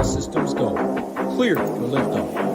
All systems go. Clear for liftoff.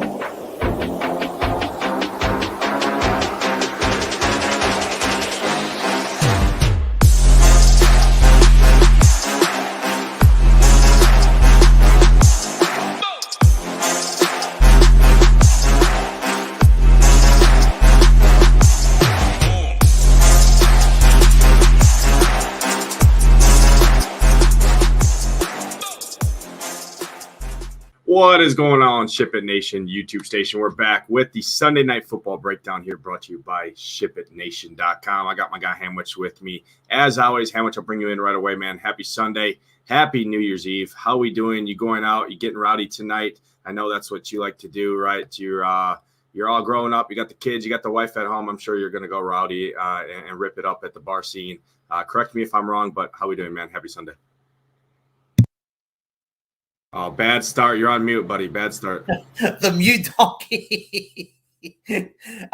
What is going on, SHIPIT Nation YouTube station? We're back with the Sunday Night Football breakdown here, brought to you by SHIPITNation.com. I got my guy Hamwich with me. As always, Hamwich, I'll bring you in right away, man. Happy Sunday. Happy New Year's Eve. How we doing? You going out? You getting rowdy tonight? I know that's what you like to do, right? You're all growing up. You got the kids. You got the wife at home. I'm sure you're going to go rowdy and rip it up at the bar scene. Correct me if I'm wrong, but how we doing, man? Happy Sunday. Oh, bad start. You're on mute, buddy. Bad start. The mute donkey.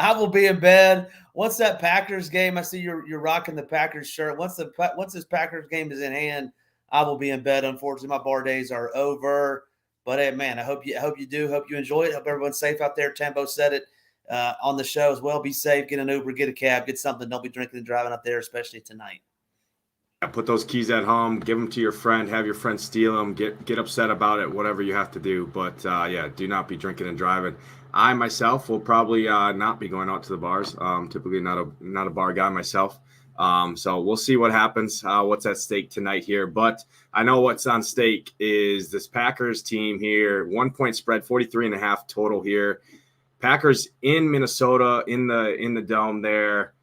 I will be in bed. Once that Packers game, I see you're rocking the Packers shirt. Once this Packers game is in hand, I will be in bed. Unfortunately, my bar days are over. But hey, man, I hope you do. Hope you enjoy it. Hope everyone's safe out there. Tambo said it on the show as well. Be safe. Get an Uber. Get a cab. Get something. Don't be drinking and driving out there, especially tonight. Put those keys at home, give them to your friend, have your friend steal them, get upset about it, whatever you have to do. But, do not be drinking and driving. I, myself, will probably not be going out to the bars. Typically not a bar guy myself. So we'll see what happens, what's at stake tonight here. But I know what's on stake is this Packers team here, 1 point spread, 43.5 total here. Packers in Minnesota in the dome there.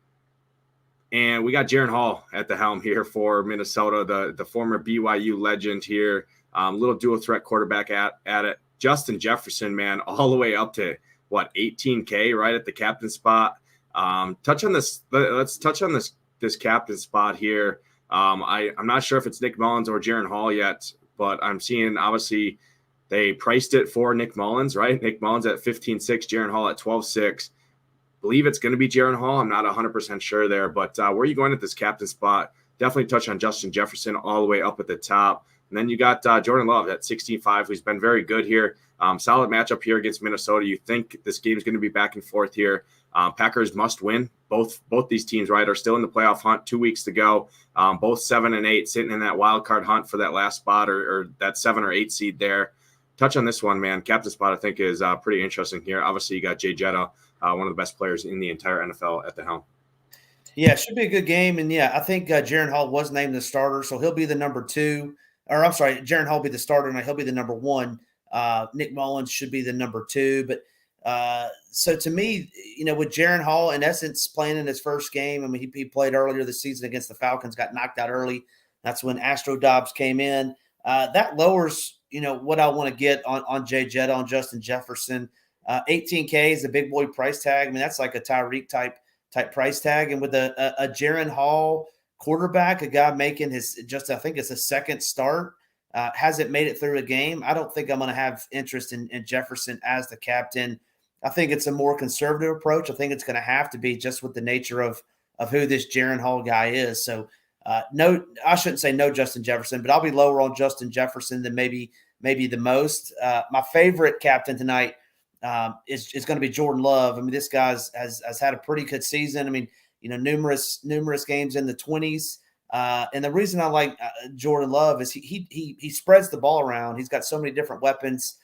And we got Jaren Hall at the helm here for Minnesota, the former BYU legend here. Little dual threat quarterback at it. Justin Jefferson, man, all the way up to, 18K right at the captain spot. Let's touch on this captain spot here. I'm not sure if it's Nick Mullins or Jaren Hall yet, but I'm seeing, obviously, they priced it for Nick Mullins, right? Nick Mullins at 15.6, Jaren Hall at 12.6. Believe it's going to be Jaren Hall. I'm not 100% sure there, but where are you going at this captain spot? Definitely touch on Justin Jefferson all the way up at the top. And then you got Jordan Love at 16.5, who's been very good here. Solid matchup here against Minnesota. You think this game is going to be back and forth here. Packers must win. Both these teams, right, are still in the playoff hunt. 2 weeks to go. Both 7-8, sitting in that wild card hunt for that last spot or that 7 or 8 seed there. Touch on this one, man. Captain spot, I think, is pretty interesting here. Obviously, you got Jay Jetta, one of the best players in the entire NFL at the helm. Yeah, should be a good game. And, yeah, I think Jaren Hall was named the starter, so he'll be the number 2. Or, I'm sorry, Jaren Hall will be the starter, and he'll be the number 1. Nick Mullins should be the number 2. But so, to me, with Jaren Hall, in essence, playing in his first game, I mean, he played earlier this season against the Falcons, got knocked out early. That's when Astro Dobbs came in. That lowers – what I want to get on Jay Jetta, on Justin Jefferson. 18K is a big boy price tag. I mean, that's like a Tyreek type price tag. And with a Jaren Hall quarterback, a guy making I think it's a second start, hasn't made it through a game. I don't think I'm going to have interest in Jefferson as the captain. I think it's a more conservative approach. I think it's going to have to be just with the nature of who this Jaren Hall guy is. So, no, I shouldn't say no Justin Jefferson, but I'll be lower on Justin Jefferson than maybe the most. My favorite captain tonight is going to be Jordan Love. I mean, this guy has had a pretty good season. I mean, numerous games in the 20s. And the reason I like Jordan Love is he spreads the ball around. He's got so many different weapons.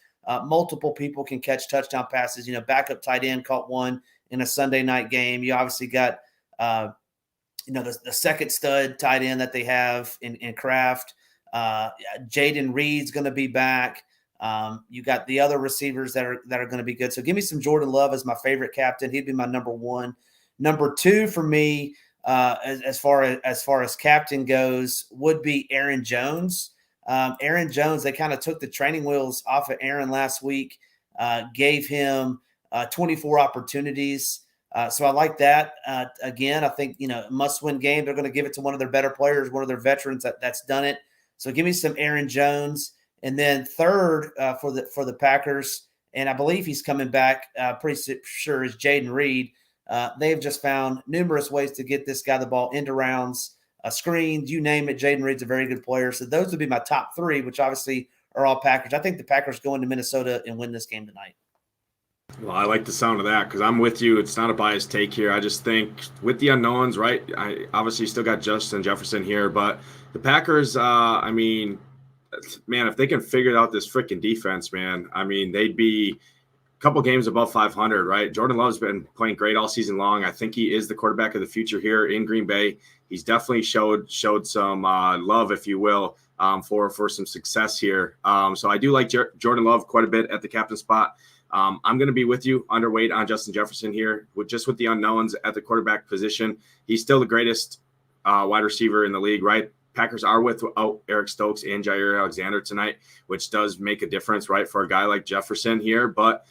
Multiple people can catch touchdown passes. Backup tight end caught one in a Sunday night game. You obviously got the second stud tight end that they have in Kraft. Jaden Reed's going to be back. You got the other receivers that are going to be good. So give me some Jordan Love as my favorite captain. He'd be my number 1. Number 2 for me, as far as captain goes, would be Aaron Jones. Aaron Jones, they kind of took the training wheels off of Aaron last week, gave him 24 opportunities. So I like that. Again, I think, must-win game. They're going to give it to one of their better players, one of their veterans that's done it. So give me some Aaron Jones. And then third for the Packers, and I believe he's coming back, pretty sure, is Jaden Reed. They've just found numerous ways to get this guy the ball into rounds, screens, you name it. Jaden Reed's a very good player. So those would be my top 3, which obviously are all Packers. I think the Packers go into Minnesota and win this game tonight. Well, I like the sound of that because I'm with you. It's not a biased take here. I just think with the unknowns, right? I obviously still got Justin Jefferson here, but the Packers, I mean, man, if they can figure out this freaking defense, man, I mean, they'd be a couple games above 500, right? Jordan Love's been playing great all season long. I think he is the quarterback of the future here in Green Bay. He's definitely showed some love, if you will, for some success here. So I do like Jordan Love quite a bit at the captain spot. I'm going to be with you underweight on Justin Jefferson here with the unknowns at the quarterback position. He's still the greatest wide receiver in the league, right? Packers are without Eric Stokes and Jair Alexander tonight, which does make a difference, right, for a guy like Jefferson here. But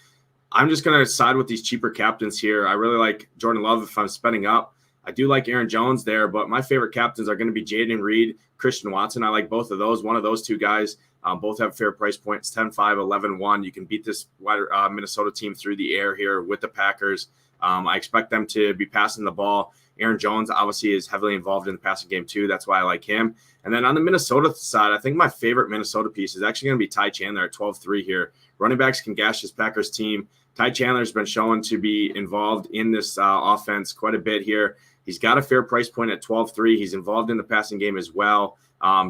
I'm just going to side with these cheaper captains here. I really like Jordan Love if I'm spending up. I do like Aaron Jones there, but my favorite captains are going to be Jaden Reed, Christian Watson. I like both of those. One of those two guys. Both have fair price points, 10-5, 11-1. You can beat this Minnesota team through the air here with the Packers. I expect them to be passing the ball. Aaron Jones obviously is heavily involved in the passing game too. That's why I like him. And then on the Minnesota side, I think my favorite Minnesota piece is actually going to be Ty Chandler at 12-3 here. Running backs can gash this Packers team. Ty Chandler's been shown to be involved in this offense quite a bit here. He's got a fair price point at 12-3. He's involved in the passing game as well.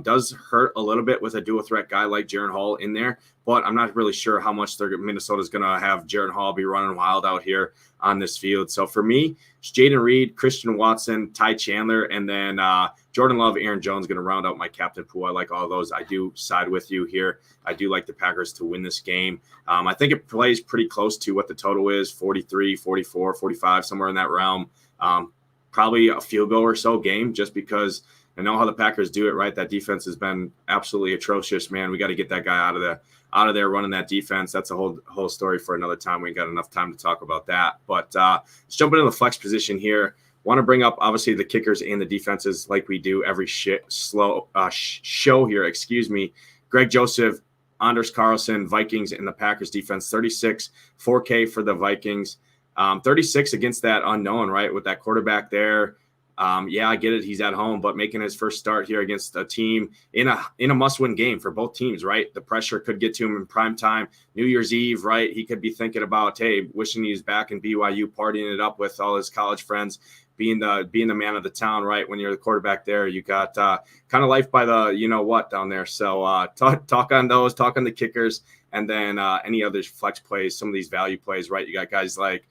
Does hurt a little bit with a dual threat guy like Jaren Hall in there, but I'm not really sure how much Minnesota's going to have Jaren Hall be running wild out here on this field. So for me, it's Jaden Reed, Christian Watson, Ty Chandler, and then Jordan Love, Aaron Jones going to round out my captain pool. I like all of those. I do side with you here. I do like the Packers to win this game. I think it plays pretty close to what the total is, 43, 44, 45, somewhere in that realm. Probably a field goal or so game just because I know how the Packers do it, right? That defense has been absolutely atrocious, man. We got to get that guy out of there running that defense. That's a whole story for another time. We got enough time to talk about that. But let's jump into the flex position here. Want to bring up obviously the kickers and the defenses like we do every show here. Greg Joseph, Anders Carlson, Vikings, and the Packers defense. 36, 4K for the Vikings. 36 against that unknown, right? With that quarterback there. Yeah, I get it. He's at home, but making his first start here against a team in a must-win game for both teams, right? The pressure could get to him in prime time, New Year's Eve, right? He could be thinking about, hey, wishing he was back in BYU, partying it up with all his college friends, being the man of the town, right? When you're the quarterback there, you got kind of life by the you know what down there. So talk on those, talk on the kickers, and then any other flex plays, some of these value plays, right? You got guys like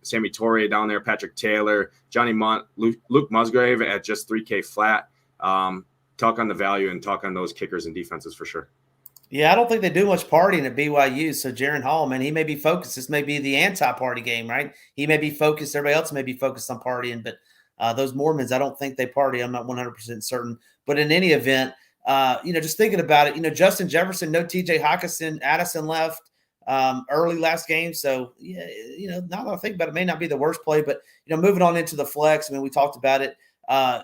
Sammy Torre down there, Patrick Taylor, Johnny Mont, Luke Musgrave at just 3K flat. Talk on the value and talk on those kickers and defenses for sure. Yeah, I don't think they do much partying at BYU. So Jaren Hall, man, he may be focused. This may be the anti-party game, right? He may be focused. Everybody else may be focused on partying, but those Mormons, I don't think they party. I'm not 100% certain. But in any event, just thinking about it, Justin Jefferson, no TJ Hawkinson, Addison left early last game. So, now that I think about it, may not be the worst play, but, moving on into the flex, I mean, we talked about it.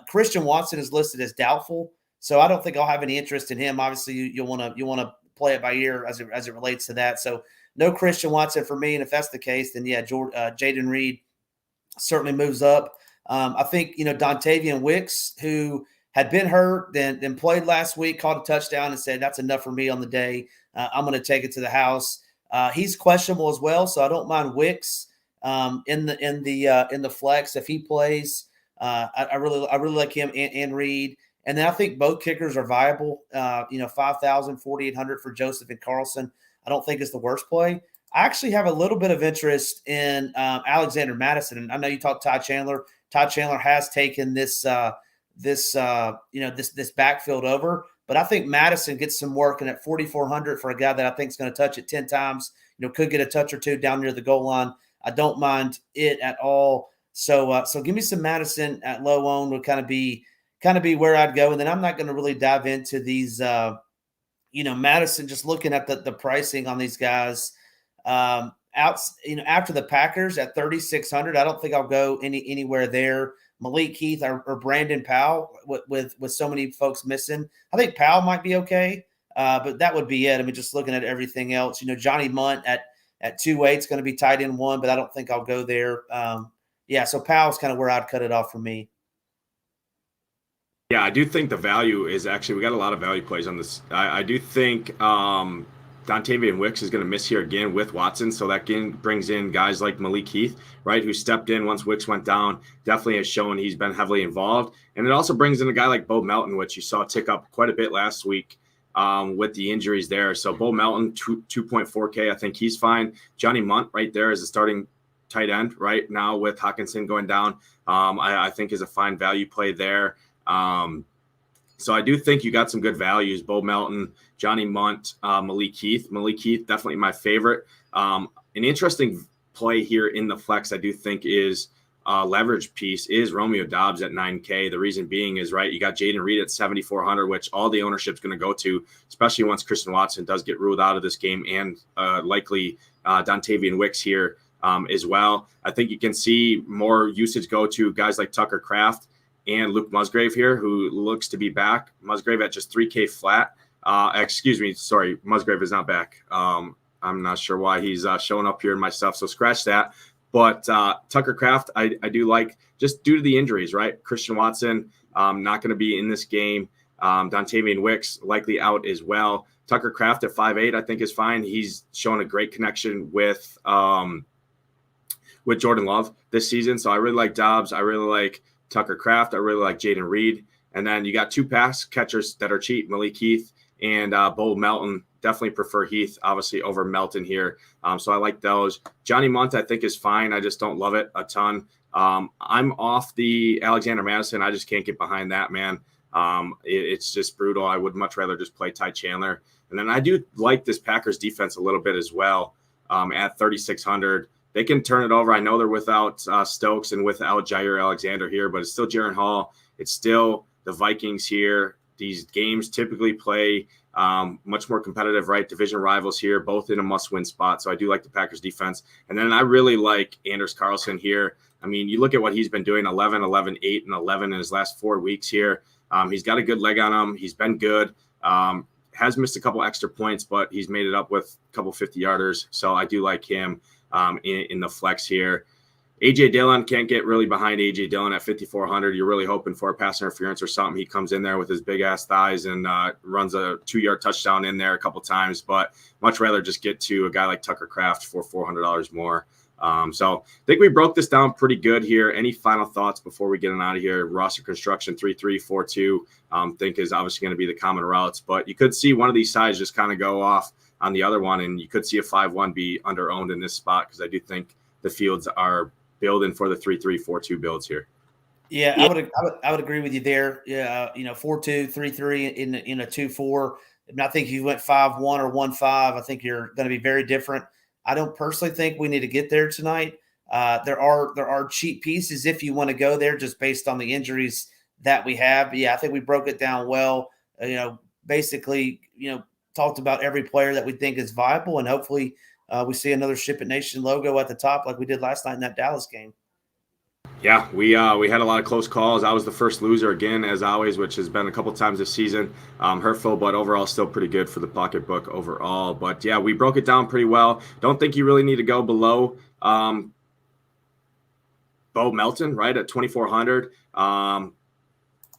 Christian Watson is listed as doubtful. So I don't think I'll have any interest in him. Obviously, you'll want to play it by ear as it relates to that. So no Christian Watson for me. And if that's the case, then Jaden Reed certainly moves up. I think Dontavian Wicks, who had been hurt, then played last week, caught a touchdown, and said that's enough for me on the day. I'm going to take it to the house. He's questionable as well, so I don't mind Wicks in the flex if he plays. I really like him and Reed. And then I think both kickers are viable. 5,000, 4,800 for Joseph and Carlson. I don't think is the worst play. I actually have a little bit of interest in Alexander Madison. And I know you talked Ty Chandler. Ty Chandler has taken this backfield over. But I think Madison gets some work, and at 4,400 for a guy that I think is going to touch it 10 times, could get a touch or two down near the goal line. I don't mind it at all. So give me some Madison at low owned would kind of be where I'd go. And then I'm not going to really dive into these, Madison, just looking at the pricing on these guys after the Packers at 3,600. I don't think I'll go anywhere there. Malik Heath or Brandon Powell with so many folks missing. I think Powell might be okay, but that would be it. I mean, just looking at everything else, Johnny Munt at 2.8 is going to be tight end one, but I don't think I'll go there. So Powell's kind of where I'd cut it off for me. Yeah, I do think the value is actually, we got a lot of value plays on this. I do think Dontavian Wicks is going to miss here again with Watson. So that brings in guys like Malik Heath, right, who stepped in once Wicks went down. Definitely has shown he's been heavily involved. And it also brings in a guy like Bo Melton, which you saw tick up quite a bit last week with the injuries there. So Bo Melton, 2.4K, I think he's fine. Johnny Munt right there as a starting tight end right now with Hawkinson going down, I think is a fine value play there. So I do think you got some good values. Bo Melton, Johnny Munt, Malik Heath. Malik Heath, definitely my favorite. An interesting play here in the flex, I do think, is leverage piece is Romeo Doubs at 9K. The reason being is, right, you got Jaden Reed at 7,400, which all the ownership's going to go to, especially once Christian Watson does get ruled out of this game, and likely Dontavian Wicks here as well. I think you can see more usage go to guys like Tucker Kraft and Luke Musgrave here, who looks to be back. Musgrave at just 3K flat. Musgrave is not back. I'm not sure why he's showing up here in my stuff, so scratch that. But Tucker Kraft, I do like, just due to the injuries, right? Christian Watson not going to be in this game. Dontavian Wicks likely out as well. Tucker Kraft at 5'8", I think is fine. He's shown a great connection with Jordan Love this season, so I really like Dobbs. I really like Tucker Kraft. I really like Jaden Reed. And then you got two pass catchers that are cheap, Malik Heath and Bo Melton. Definitely prefer Heath, obviously, over Melton here. So I like those. Johnny Munt, I think, is fine. I just don't love it a ton. I'm off the Alexander Madison. I just can't get behind that, man. It's just brutal. I would much rather just play Ty Chandler. And then I do like this Packers defense a little bit as well at 3,600. They can turn it over. I know they're without Stokes and without Jair Alexander here, but it's still Jaren Hall. It's still the Vikings here. These games typically play much more competitive, right? Division rivals here, both in a must-win spot. So I do like the Packers defense. And then I really like Anders Carlson here. I mean, you look at what he's been doing, 11, 11, 8, and 11 in his last 4 weeks here. He's got a good leg on him. He's been good. Has missed a couple extra points, but he's made it up with a couple 50-yarders. So I do like him in the flex here. A.J. Dillon, can't get really behind A.J. Dillon at 5,400. You're really hoping for a pass interference or something. He comes in there with his big-ass thighs and runs a 2-yard touchdown in there a couple times, but much rather just get to a guy like Tucker Kraft for $400 more. So I think we broke this down pretty good here. Any final thoughts before we get on out of here? Roster construction 3-3-4-2 think is obviously going to be the common routes, but you could see one of these sides just kind of go off on the other one, and you could see a 5-1 be under-owned in this spot because I do think the fields are building for the 3-3-4-2 builds here. Yeah, I would agree with you there. Yeah, 4-2, 3-3 in a 2-4. And I think if you went 5-1 or 1-5, I think you're going to be very different. I don't personally think we need to get there tonight. There are cheap pieces if you want to go there, just based on the injuries that we have. But yeah, I think we broke it down well. Basically, talked about every player that we think is viable, and hopefully we see another SHIPIT Nation logo at the top like we did last night in that Dallas game. Yeah, we had a lot of close calls. I was the first loser again, as always, which has been a couple times this season. Hurtful, but overall still pretty good for the pocketbook overall. But yeah, we broke it down pretty well. Don't think you really need to go below Bo Melton, right, at 2,400.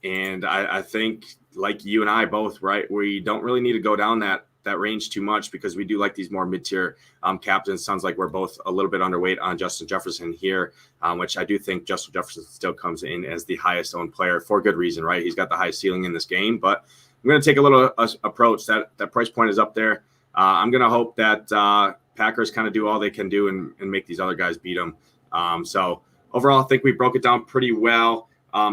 And I think, like you and I both, right, we don't really need to go down that range too much because we do like these more mid-tier captains. Sounds like we're both a little bit underweight on Justin Jefferson here, which I do think Justin Jefferson still comes in as the highest owned player for good reason, right? He's got the highest ceiling in this game, but I'm going to take a little approach. That price point is up there. I'm going to hope that Packers kind of do all they can do and make these other guys beat them. So overall, I think we broke it down pretty well.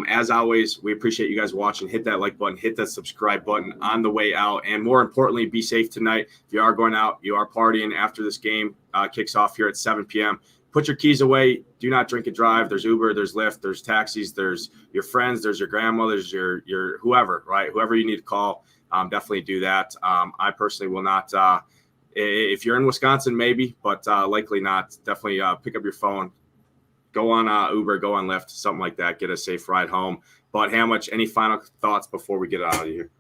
As always, we appreciate you guys watching. Hit that like button, hit that subscribe button on the way out. And more importantly, be safe tonight. If you are going out, you are partying after this game kicks off here at 7 p.m., put your keys away. Do not drink and drive. There's Uber, there's Lyft, there's taxis, there's your friends, there's your grandma, there's your whoever, right? Whoever you need to call, definitely do that. I personally will not. If you're in Wisconsin, maybe, but likely not. Definitely pick up your phone. Go on Uber, go on Lyft, something like that. Get a safe ride home. But how much? Any final thoughts before we get out of here?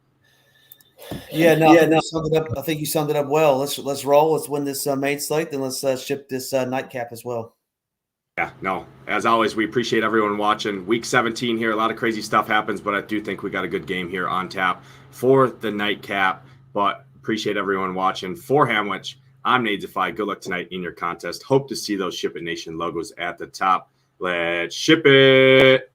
Yeah, I think you summed it up well. Let's roll. Let's win this main slate. Then let's ship this nightcap as well. Yeah, no, as always, we appreciate everyone watching. Week 17 here, a lot of crazy stuff happens, but I do think we got a good game here on tap for the nightcap. But appreciate everyone watching. For Hamwich, I'm Nadesify. Good luck tonight in your contest. Hope to see those Ship It Nation logos at the top. Let's ship it.